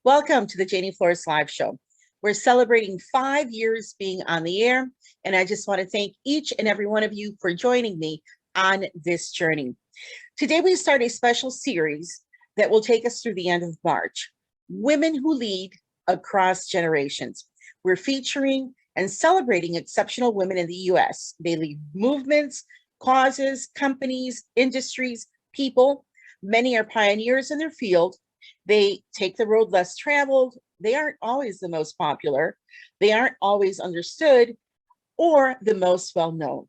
Welcome to the Janie Flores Live Show. We're celebrating 5 years being on the air, and I just want to thank each and every one of you for joining me on this journey. Today, we start a special series that will take us through the end of March, Women Who Lead Across Generations. We're featuring and celebrating exceptional women in the U.S. They lead movements, causes, companies, industries, people. Many are pioneers in their field. They take the road less traveled. They aren't always the most popular. They aren't always understood or the most well known.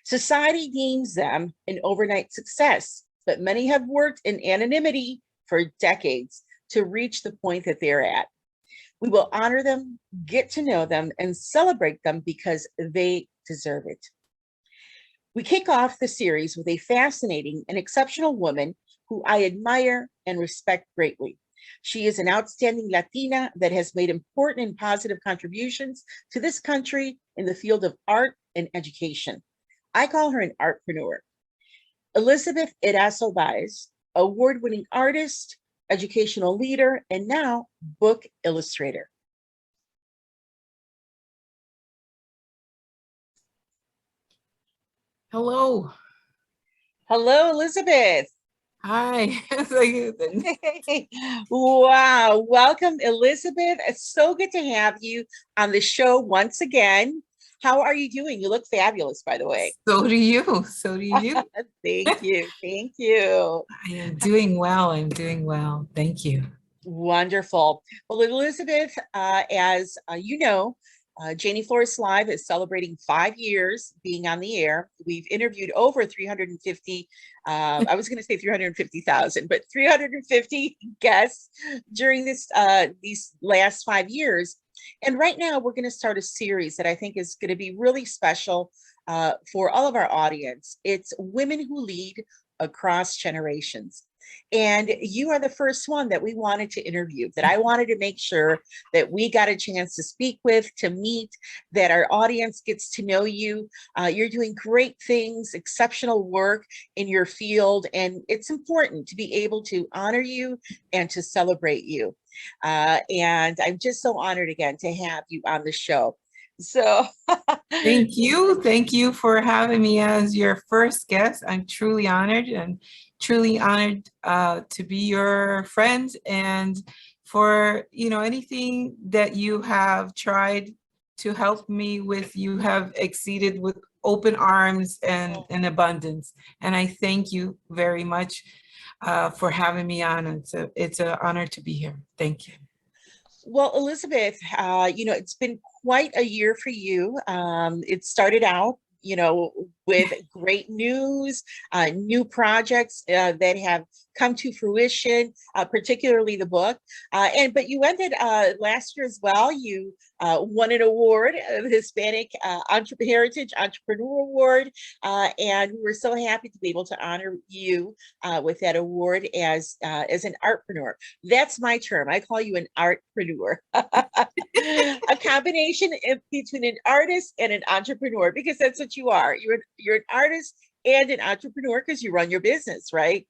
Society deems them an overnight success, but many have worked in anonymity for decades to reach the point that they're at. We will honor them, get to know them, and celebrate them because they deserve it. We kick off the series with a fascinating and exceptional woman who I admire and respect greatly. She is an outstanding Latina that has made important and positive contributions to this country in the field of art and education. I call her an artpreneur. Elizabeth Erazo Baez, award-winning artist, educational leader, and now book illustrator. Hello. Hello, Elizabeth. Hi. Wow. Welcome, Elizabeth. It's so good to have you on the show once again. How are you doing? You look fabulous, by the way. So do you. So do you. Thank you. Thank you. I am doing well. I'm doing well. Thank you. Wonderful. Well, Elizabeth, as you know, Janie Flores Live is celebrating 5 years being on the air. We've interviewed over 350, I was going to say 350,000, but 350 guests during these last 5 years. And right now we're going to start a series that I think is going to be really special for all of our audience. It's Women Who Lead Across Generations. And you are the first one that we wanted to interview, that I wanted to make sure that we got a chance to speak with, to meet, that our audience gets to know you. You're doing great things, exceptional work in your field, and it's important to be able to honor you and to celebrate you. And I'm just so honored again to have you on the show. So thank you. Thank you for having me as your first guest. I'm truly honored and truly honored to be your friend, and for anything that you have tried to help me with, you have exceeded with open arms and abundance. And I thank you very much for having me on. It's an honor to be here. Thank you. Well, Elizabeth, it's been quite a year for you. It started out, with great news, new projects that have come to fruition, particularly the book. But you ended last year as well. You won an award, the Hispanic Heritage Entrepreneur Award, and we were so happy to be able to honor you with that award as an artpreneur. That's my term. I call you an artpreneur, a combination between an artist and an entrepreneur, because that's what you are. You're an artist and an entrepreneur because you run your business, right?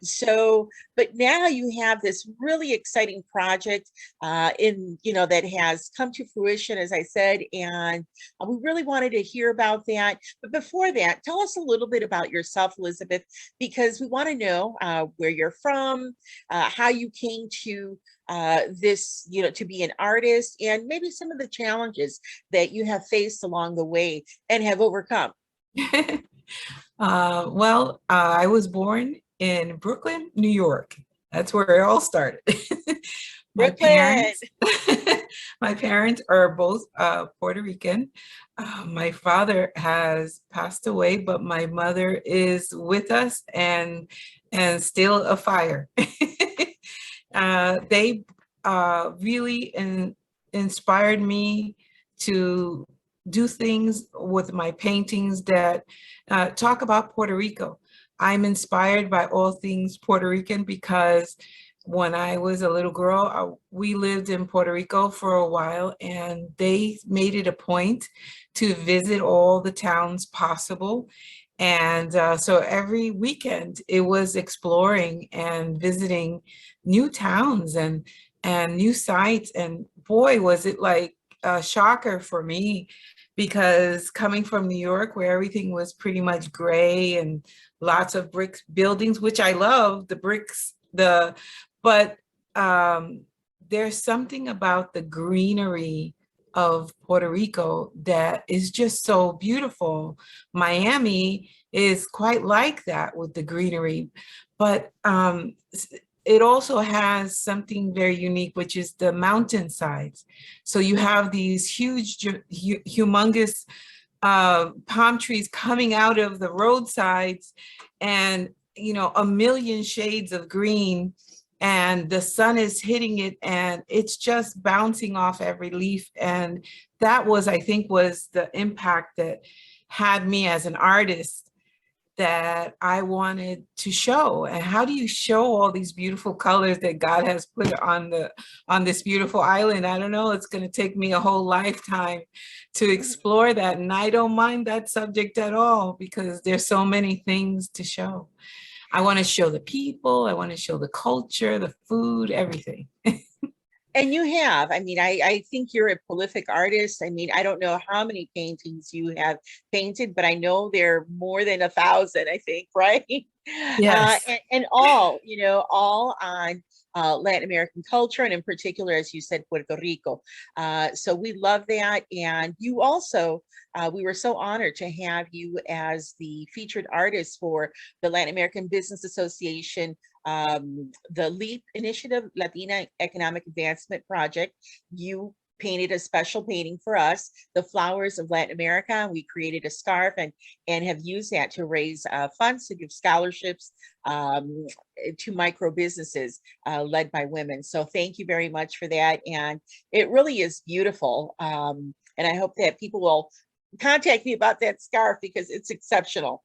So, but now you have this really exciting project that has come to fruition, as I said, and we really wanted to hear about that. But before that, tell us a little bit about yourself, Elizabeth, because we want to know where you're from, how you came to this, to be an artist, and maybe some of the challenges that you have faced along the way and have overcome. I was born in Brooklyn, New York. That's where it all started. my parents, my parents are both Puerto Rican. My father has passed away, but my mother is with us and still a fire. They really inspired me to do things with my paintings that talk about Puerto Rico. I'm inspired by all things Puerto Rican because when I was a little girl, we lived in Puerto Rico for a while, and they made it a point to visit all the towns possible. And so every weekend it was exploring and visiting new towns and and new sights. And boy, was it like a shocker for me, because coming from New York, where everything was pretty much gray and lots of brick buildings, which I love, the bricks, but um, there's something about the greenery of Puerto Rico that is just so beautiful. Miami is quite like that with the greenery, but it also has something very unique, which is the mountainsides. So you have these huge, humongous palm trees coming out of the roadsides, and a million shades of green, and the sun is hitting it, and it's just bouncing off every leaf. And that was, I think, was the impact that had me as an artist, that I wanted to show. And how do you show all these beautiful colors that God has put on this beautiful island? I don't know. It's going to take me a whole lifetime to explore that. And I don't mind that subject at all, because there's so many things to show. I want to show the people, I want to show the culture, the food, everything. And you have, I mean, I think you're a prolific artist. I mean, I don't know how many paintings you have painted, but I know they're more than 1,000, I think, right? Yes. And all, all on Latin American culture, and in particular, as you said, Puerto Rico. So we love that. And you also, we were so honored to have you as the featured artist for the Latin American Business Association, the LEAP initiative, Latina Economic Advancement Project. You painted a special painting for us, the flowers of Latin America. We created a scarf and have used that to raise funds to give scholarships to micro businesses led by women. So thank you very much for that. And it really is beautiful. And I hope that people will contact me about that scarf, because it's exceptional.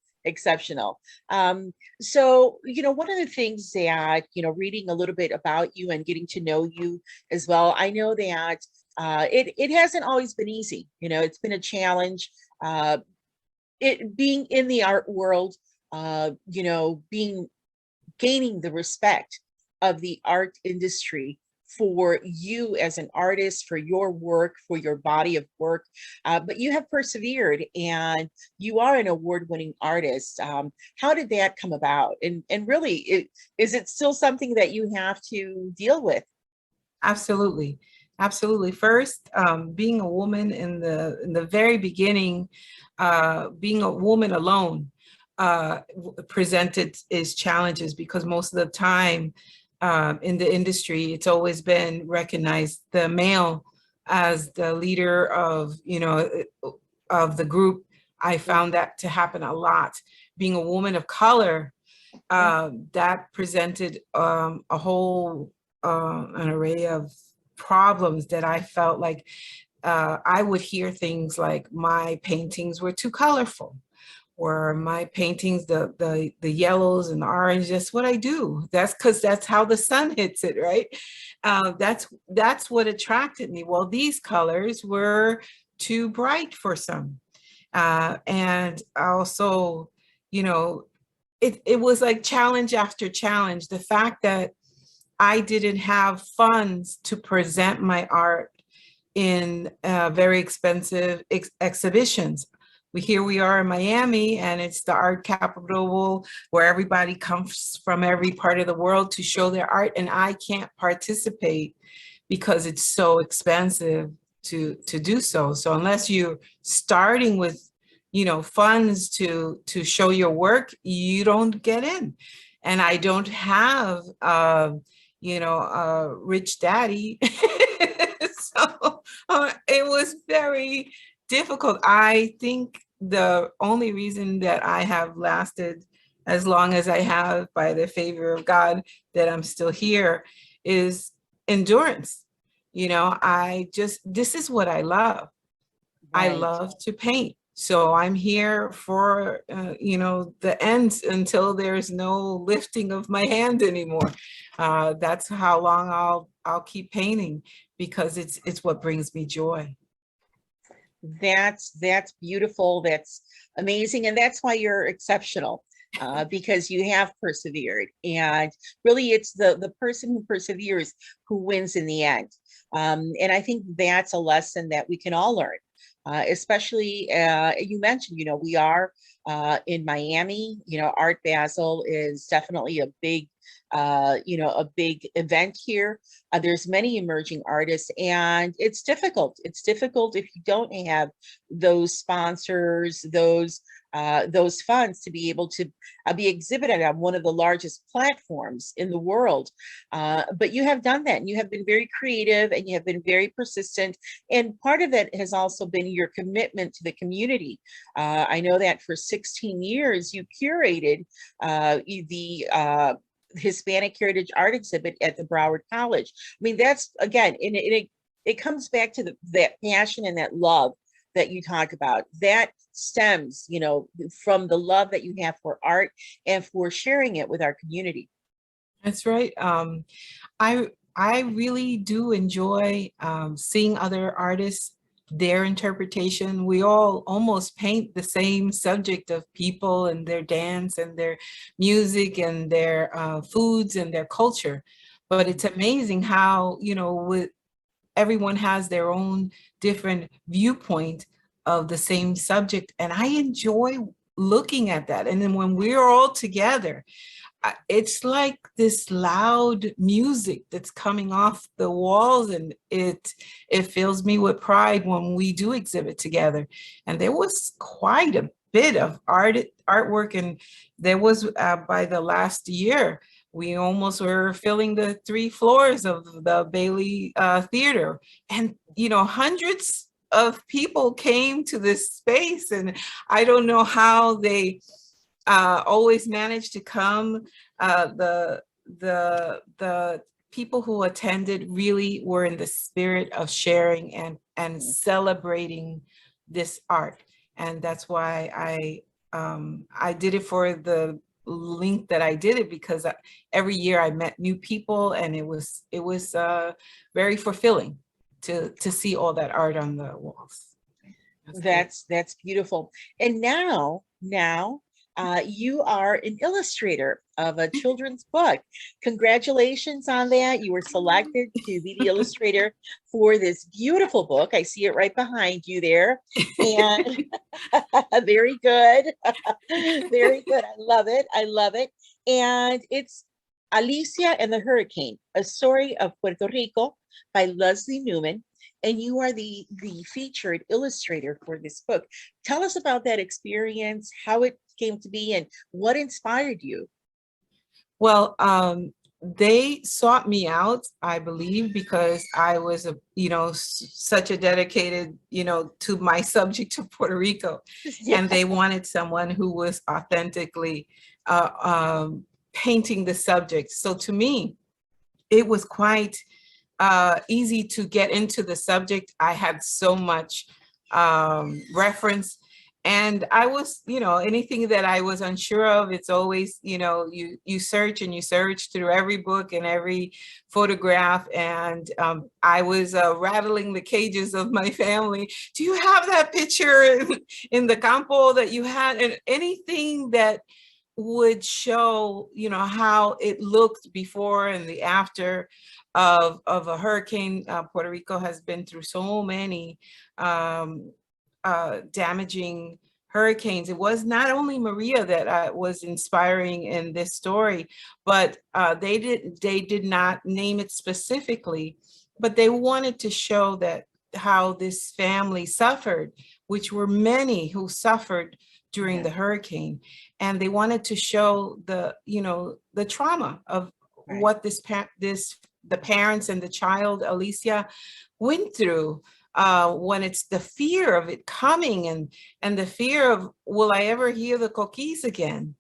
So, one of the things that, reading a little bit about you and getting to know you as well, I know that it hasn't always been easy. It's been a challenge. It being in the art world, gaining the respect of the art industry for you as an artist, for your work, for your body of work. But you have persevered, and you are an award-winning artist. How did that come about? And really, is it still something that you have to deal with? Absolutely. Absolutely. First, being a woman in the very beginning, being a woman alone presented its challenges, because most of the time in the industry, it's always been recognized the male as the leader of the group. I found that to happen a lot. Being a woman of color, that presented a whole an array of problems that I felt like I would hear things like my paintings were too colorful, or my paintings, the yellows and the orange, that's what I do. That's because that's how the sun hits it, right? That's what attracted me. Well, these colors were too bright for some. And also, it was like challenge after challenge. The fact that I didn't have funds to present my art in very expensive exhibitions. Here we are in Miami, and it's the art capital where everybody comes from every part of the world to show their art, and I can't participate because it's so expensive to do so. So unless you're starting with funds to show your work, you don't get in. And I don't have a rich daddy. So it was very difficult. I think the only reason that I have lasted as long as I have, by the favor of God, that I'm still here, is endurance. This is what I love. I Right. love to paint. So I'm here for, the ends until there's no lifting of my hand anymore. That's how long I'll keep painting, because it's what brings me joy. That's beautiful. That's amazing. And that's why you're exceptional. because you have persevered. And really, it's the person who perseveres who wins in the end. And I think that's a lesson that we can all learn. Especially, you mentioned, we are in Miami. Art Basel is definitely a big, a big event here. There's many emerging artists, and it's difficult. It's difficult if you don't have those sponsors, those funds to be able to be exhibited on one of the largest platforms in the world. But you have done that, and you have been very creative, and you have been very persistent. And part of that has also been your commitment to the community. I know that for 16 years, you curated the Hispanic Heritage Art Exhibit at the Broward College. I mean, that's, again, it comes back to that passion and that love that you talk about. That stems, from the love that you have for art and for sharing it with our community. That's right. I really do enjoy seeing other artists, their interpretation. We all almost paint the same subject of people and their dance and their music and their foods and their culture. But it's amazing how, with everyone has their own different viewpoint of the same subject. And I enjoy looking at that. And then when we're all together, it's like this loud music that's coming off the walls, and it fills me with pride when we do exhibit together. And there was quite a bit of artwork, and there was by the last year, we almost were filling the 3 floors of the Bailey Theater, and hundreds of people came to this space, and I don't know how they always managed to come. The people who attended really were in the spirit of sharing and celebrating this art, and that's why I did it for the length that I did it, because every year I met new people, and it was very fulfilling to see all that art on the walls. That's beautiful. And now you are an illustrator of a children's book. Congratulations on that. You were selected to be the illustrator for this beautiful book. I see it right behind you there. And very good. Very good. I love it. I love it. And it's Alicia and the Hurricane, a story of Puerto Rico by Leslie Newman. And you are the featured illustrator for this book. Tell us about that experience, how it came to be, and what inspired you. Well, they sought me out, I believe, because I was such a dedicated, to my subject of Puerto Rico. Yeah. And they wanted someone who was authentically painting the subject. So to me, it was quite easy to get into the subject. I had so much reference, and I was, anything that I was unsure of, it's always, you search and you search through every book and every photograph. And I was rattling the cages of my family. Do you have that picture in the campo that you had? And anything that would show, how it looked before and the after of a hurricane. Puerto Rico has been through so many damaging hurricanes. It was not only Maria that was inspiring in this story, but they did not name it specifically, but they wanted to show that how this family suffered, which were many who suffered during the hurricane. And they wanted to show the trauma of what the parents and the child, Alicia, went through when it's the fear of it coming and the fear of, will I ever hear the coquis again?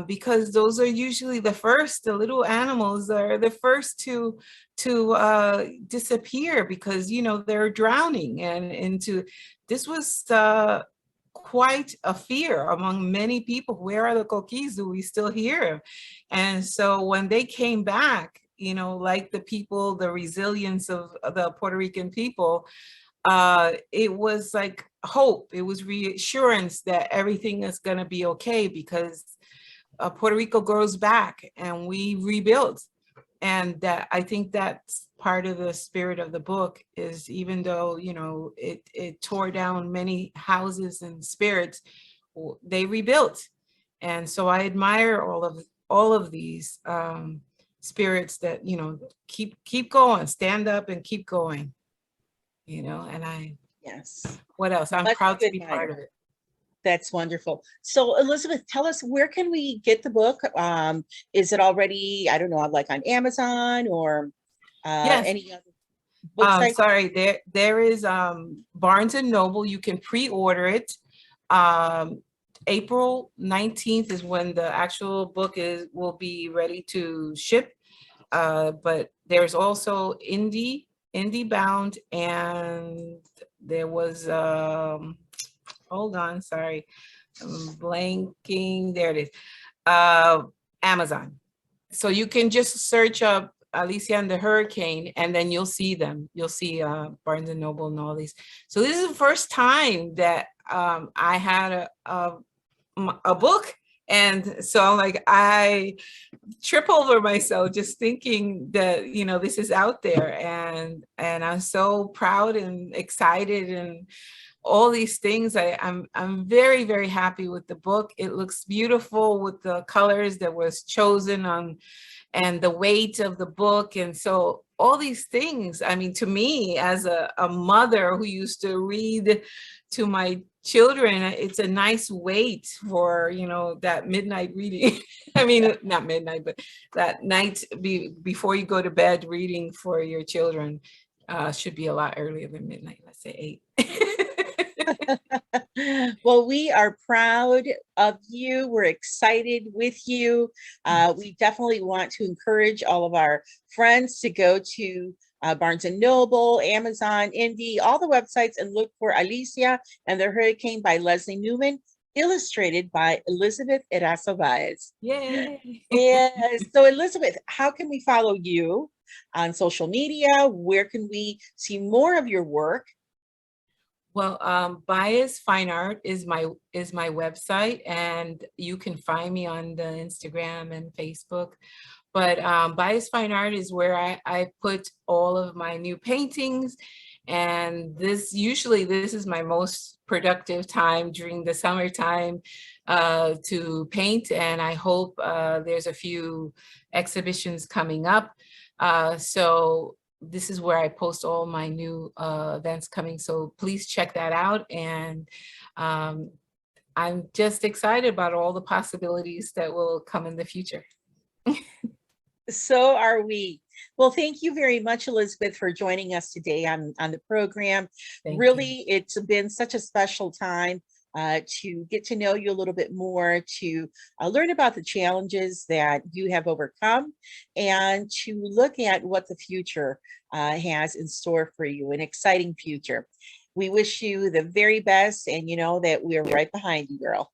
Because those are usually the little animals are the first to disappear, because, they're drowning. And this was quite a fear among many people. Where are the coquis? Do we still hear? And so when they came back, like the resilience of the Puerto Rican people, it was like hope. It was reassurance that everything is going to be okay, because Puerto Rico grows back and we rebuild. And that, I think that's part of the spirit of the book, is even though, you know, it tore down many houses and spirits, they rebuilt. And so I admire all of these spirits that, you know, keep going, stand up and keep going, you know. And Yes. what else? I'm Much proud to to be admire. part of it. That's wonderful. So Elizabeth, tell us, where can we get the book? Is it already, I don't know, like on Amazon or Yes. any other book site? Sorry, there is Barnes and Noble. You can pre-order it. April 19th is when the actual book will be ready to ship. But there's also Indie Bound, and there was hold on, sorry, I'm blanking. There it is. Amazon. So you can just search up Alicia and the Hurricane, and then you'll see them. You'll see Barnes and Noble and all these. So this is the first time that I had a book. And so I'm like, I trip over myself just thinking that, you know, this is out there, and I'm so proud and excited and all these things. I'm very, very happy with the book. It looks beautiful with the colors that was chosen on, and the weight of the book. And so all these things, I mean, to me as a mother who used to read to my children, it's a nice weight for, you know, that midnight reading. I mean, not midnight, but that night before you go to bed, reading for your children should be a lot earlier than midnight, let's say 8. Well, we are proud of you. We're excited with you. We definitely want to encourage all of our friends to go to Barnes and Noble, Amazon, Indie, all the websites, and look for Alicia and the Hurricane by Leslie Newman, illustrated by Elizabeth Erazo Baez. Yay! Yes. So Elizabeth, how can we follow you on social media? Where can we see more of your work? Well, Baez Fine Art is my website, and you can find me on the Instagram and Facebook. But Baez Fine Art is where I put all of my new paintings, and this is my most productive time during the summertime to paint, and I hope there's a few exhibitions coming up. So this is where I post all my new events coming. So please check that out. And I'm just excited about all the possibilities that will come in the future. So are we. Well, thank you very much, Elizabeth, for joining us today on the program. Thank Really, you. it's been such a special time to get to know you a little bit more, to learn about the challenges that you have overcome, and to look at what the future has in store for you, an exciting future. We wish you the very best, and you know that we're right behind you, girl.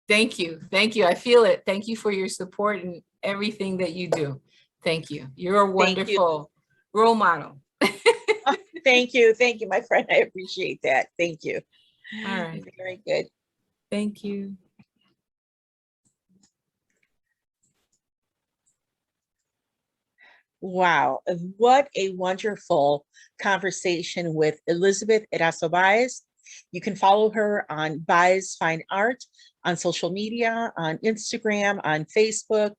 Thank you. Thank you. I feel it. Thank you for your support and everything that you do. Thank you. You're a wonderful role model. Oh, thank you. Thank you, my friend. I appreciate that. Thank you. All right. Very good. Thank you. Wow, what a wonderful conversation with Elizabeth Erazo Baez. You can follow her on Baez Fine Art on social media, on Instagram, on Facebook,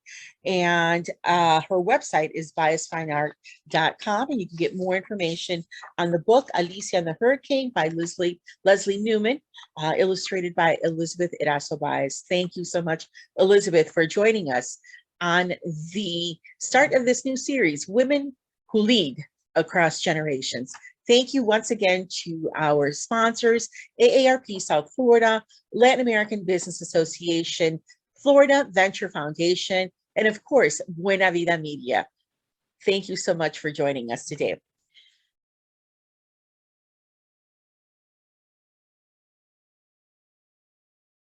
and her website is baezfineart.com, and you can get more information on the book Alicia and the Hurricane by Leslie Newman, illustrated by Elizabeth Erazo Baez. Thank you so much, Elizabeth, for joining us on the start of this new series, Women Who Lead Across Generations. Thank you once again to our sponsors, AARP South Florida, Latin American Business Association, Florida Venture Foundation, and of course, Buena Vida Media. Thank you so much for joining us today.